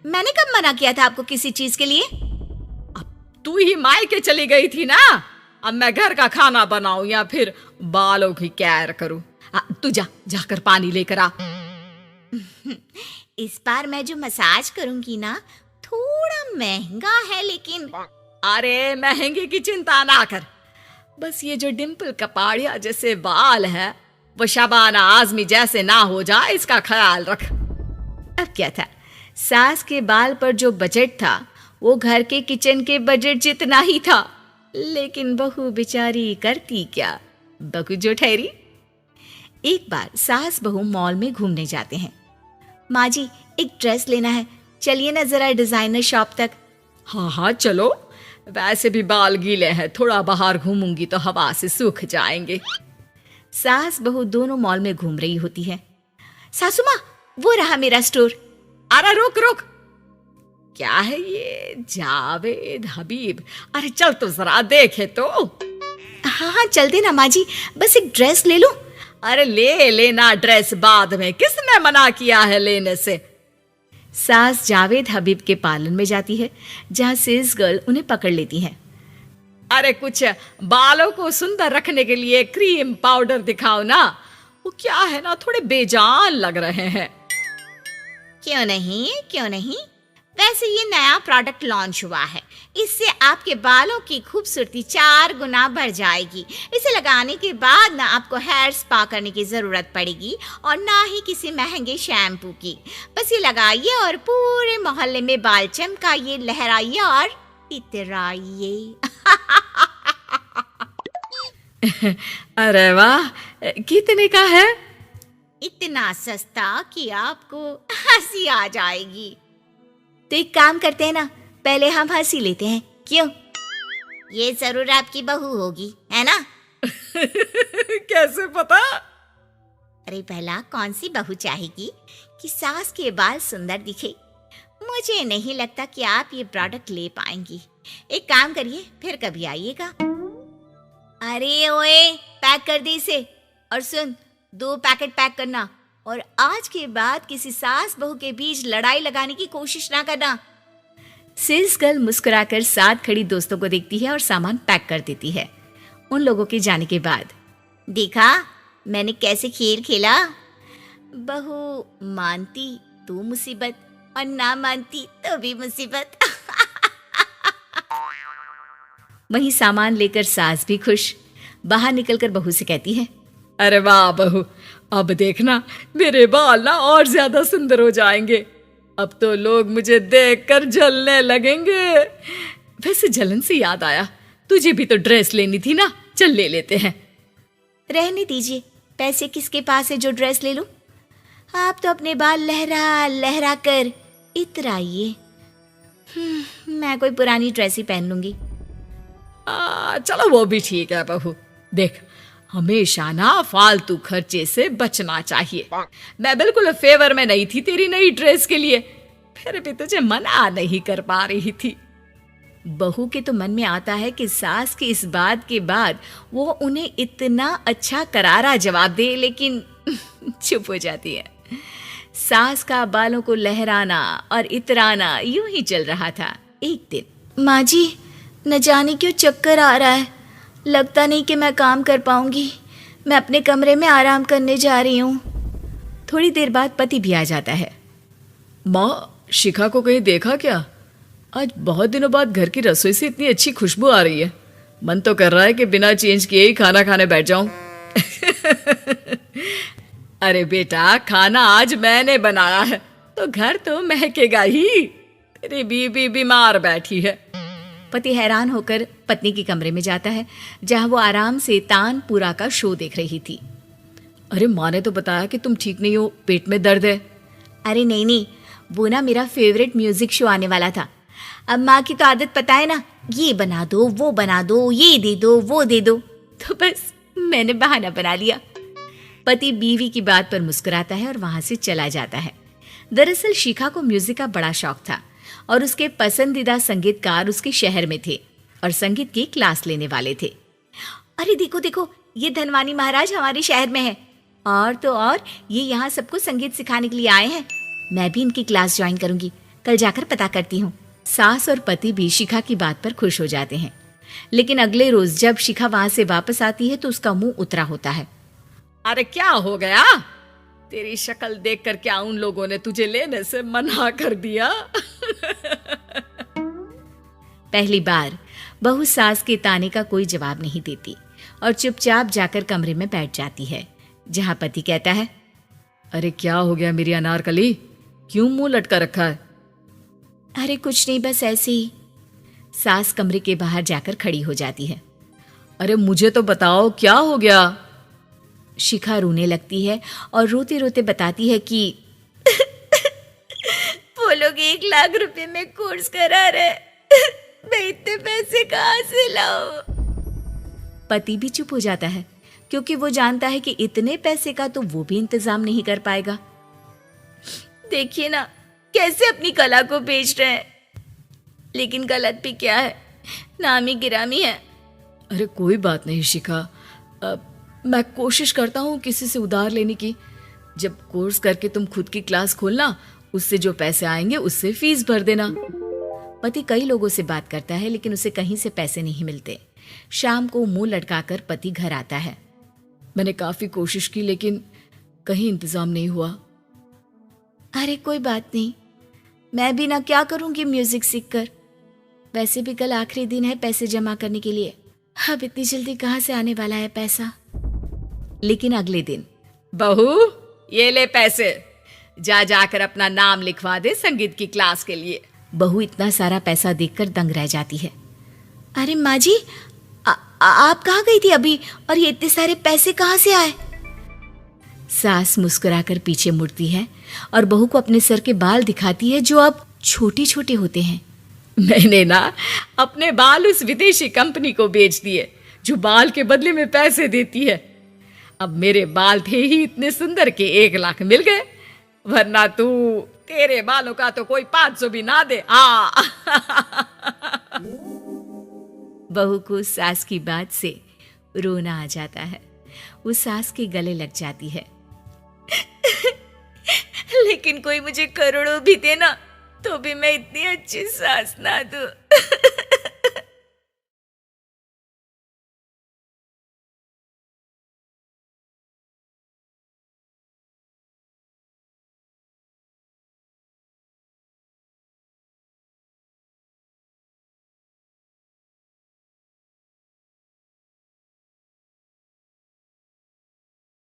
मैंने कब मना किया था आपको किसी चीज के लिए? अब तू ही मायके चली गई थी ना। अब मैं घर का खाना बनाऊं या फिर बालों की केयर करूं? तू जाकर पानी लेकर आ। इस बार मैं जो मसाज करूंगी ना, थोड़ा महंगा है लेकिन। अरे महंगे की चिंता ना कर, बस ये जो डिम्पल कपाड़िया जैसे बाल है वो शबाना आजमी जैसे ना हो जाए, इसका ख्याल रख। अब क्या था, सास के बाल पर जो बजट था वो घर के किचन के बजट जितना ही था, लेकिन बहू बेचारी करती क्या, बहू जो ठहरी। एक बार सास बहू मॉल में घूमने जाते हैं। माँ जी, एक ड्रेस लेना है, चलिए ना जरा डिजाइनर शॉप तक। हाँ चलो, वैसे भी बाल गीले हैं, थोड़ा बाहर घूमूंगी तो हवा से सूख जाएंगे। सास बहू दोनों मॉल में घूम रही होती है। सासू माँ, वो रहा मेरा स्टोर। अरे रुक, क्या है ये? जावेद हबीब। अरे चल तो जरा देखे तो। हाँ चलते ना माँ जी, बस एक ड्रेस ले लूं। अरे ले लेना ड्रेस बाद में, किसने मना किया है लेने से? सास जावेद हबीब के पार्लर में जाती है, जहाँ सेल्स गर्ल उन्हें पकड़ लेती है। अरे कुछ बालों को सुंदर रखने के लिए क्रीम पाउडर दिखाओ ना, वो क्या है ना, थोड़े बेजान लग रहे हैं। क्यों नहीं, वैसे ये नया प्रोडक्ट लॉन्च हुआ है, इससे आपके बालों की खूबसूरती 4 गुना बढ़ जाएगी। इसे लगाने के बाद ना आपको हेयर स्पा करने की जरूरत पड़ेगी और ना ही किसी महंगे शैम्पू की। बस ये लगाइए और पूरे मोहल्ले में बाल चमकाइए, लहराइए और इतराइए। अरे वाह, कितने का है? इतना सस्ता कि आपको हंसी आ जाएगी। तो एक काम करते हैं ना, पहले हम हंसी लेते हैं, क्यों? ये जरूर आपकी बहू होगी, है ना? कैसे पता? अरे भला कौन सी बहू चाहेगी कि सास के बाल सुंदर दिखे? मुझे नहीं लगता कि आप ये प्रोडक्ट ले पाएंगी। एक काम करिए, फिर कभी आइएगा। अरे ओए, पैक कर दे इसे। और सुन, 2 पैकेट पैक करना, और आज के बाद किसी सास बहू के बीच लड़ाई लगाने की कोशिश ना करना। सेल्स गर्ल मुस्कुराकर साथ खड़ी दोस्तों को देखती है और सामान पैक कर देती है। उन लोगों के जाने के बाद, देखा मैंने कैसे खेल खेला? बहू मानती तो मुसीबत, और ना मानती तो भी मुसीबत। वहीं सामान लेकर सास भी खुश बाहर निकलकर बहू से कहती है, अरे वाह बहू, अब देखना मेरे बाल ना और ज्यादा सुंदर हो जाएंगे। अब तो लोग मुझे देखकर जलने लगेंगे। वैसे जलन से याद आया, तुझे भी तो ड्रेस लेनी थी ना, चल ले लेते हैं। रहने दीजिए, पैसे किसके पास है जो ड्रेस ले लूं? आप तो अपने बाल लहरा लहरा कर इतराइए। मैं कोई पुरानी ड्रेस ही पहन लूंगी। चलो वो भी ठीक है बहू। देख, हमेशा ना फालतू खर्चे से बचना चाहिए। मैं बिल्कुल फेवर में नहीं थी तेरी नई ड्रेस के लिए, फिर भी तुझे मना नहीं कर पा रही थी। बहू के तो मन में आता है कि सास की इस बात के बाद वो उन्हें इतना अच्छा करारा जवाब दे, लेकिन चुप हो जाती है। सास का बालों को लहराना और इतराना यूं ही चल रहा था। एक दिन, माँ जी, न जाने क्यों चक्कर आ रहा है, लगता नहीं कि मैं काम कर पाऊंगी। मैं अपने कमरे में आराम करने जा रही हूँ। थोड़ी देर बाद पति भी आ जाता है। माँ, शिखा को कहीं देखा क्या? आज बहुत दिनों बाद घर की रसोई से इतनी अच्छी खुशबू आ रही है। मन तो कर रहा है कि बिना चेंज किए ही खाना खाने बैठ जाऊं। अरे बेटा, खाना आज मैंने बनाया है तो घर तो महकेगा ही। तेरी बीबी बीमार बैठी है। पति हैरान होकर पत्नी के कमरे में जाता है, जहां वो आराम से तानपुरा का शो देख रही थी। अरे माँ ने तो बताया कि तुम ठीक नहीं हो, पेट में दर्द है। अरे नहीं, वो ना मेरा फेवरेट म्यूजिक शो आने वाला था। अब माँ की तो आदत पता है ना, ये बना दो, वो बना दो, ये दे दो, वो दे दो, तो बस मैंने बहाना बना लिया। पति बीवी की बात पर मुस्कुराता है और वहां से चला जाता है। दरअसल शिखा को म्यूजिक का बड़ा शौक था और उसके पसंदीदा संगीतकार उसके शहर में थे और संगीत की क्लास लेने वाले थे। अरे देखो देखो, ये धनवानी महाराज हमारे शहर में है, और तो और ये यहाँ सबको संगीत सिखाने के लिए आए हैं। मैं भी इनकी क्लास ज्वाइन करूंगी, कल जाकर पता करती हूँ। सास और पति भी शिखा की बात पर खुश हो जाते हैं। लेकिन अगले रोज जब शिखा वहां से वापस आती है तो उसका मुंह उतरा होता है। अरे क्या हो गया? तेरी शक्ल देखकर क्या उन लोगों ने तुझे लेने से मना कर दिया? पहली बार बहू सास के ताने का कोई जवाब नहीं देती और चुपचाप जाकर कमरे में बैठ जाती है, जहां पति कहता है, अरे क्या हो गया मेरी अनारकली, क्यों मुंह लटका रखा है? अरे कुछ नहीं, बस ऐसे ही। सास कमरे के बाहर जाकर खड़ी हो जाती है। अरे मुझे तो बताओ क्या हो गया? शिखा रोने लगती है और रोते रोते बताती है कि वो लोग 1 लाख रुपए में कोर्स करा रहे, मैं इतने पैसे कहाँ से लाऊं? पति भी चुप हो जाता है, क्योंकि वो जानता है कि इतने पैसे का तो वो भी इंतजाम नहीं कर पाएगा। देखिए ना कैसे अपनी कला को बेच रहे हैं, लेकिन गलत भी क्या है, नामी गिरामी है। अरे कोई बात नहीं शिखा, मैं कोशिश करता हूँ किसी से उधार लेने की। जब कोर्स करके तुम खुद की क्लास खोलना, उससे जो पैसे आएंगे उससे फीस भर देना। पति कई लोगों से बात करता है, लेकिन उसे कहीं से पैसे नहीं मिलते। शाम को मुंह लटकाकर पति घर आता है। मैंने काफी कोशिश की, लेकिन कहीं इंतजाम नहीं हुआ। अरे कोई बात नहीं, मैं भी ना क्या करूंगी म्यूजिक सीखकर। वैसे भी कल आखिरी दिन है पैसे जमा करने के लिए, अब इतनी जल्दी कहाँ से आने वाला है पैसा। लेकिन अगले दिन, बहू ये ले पैसे, जा जाकर अपना नाम लिखवा दे संगीत की क्लास के लिए। बहू इतना सारा पैसा देखकर दंग रह जाती है। अरे माँ जी, आप कहाँ गई थी अभी, और ये इतने सारे पैसे कहाँ से आए? सास मुस्कुराकर पीछे मुड़ती है और बहू को अपने सर के बाल दिखाती है, जो अब छोटे छोटे होते हैं। मैंने ना अपने बाल उस विदेशी कंपनी को बेच दिए, जो बाल के बदले में पैसे देती है। अब मेरे बाल थे ही इतने सुंदर के 1 लाख मिल गए, वरना तेरे बालों का तो कोई 500 भी ना दे। बहू को सास की बात से रोना आ जाता है। वो सास के गले लग जाती है। लेकिन कोई मुझे करोड़ों भी दे ना, तो भी मैं इतनी अच्छी सास ना दूं।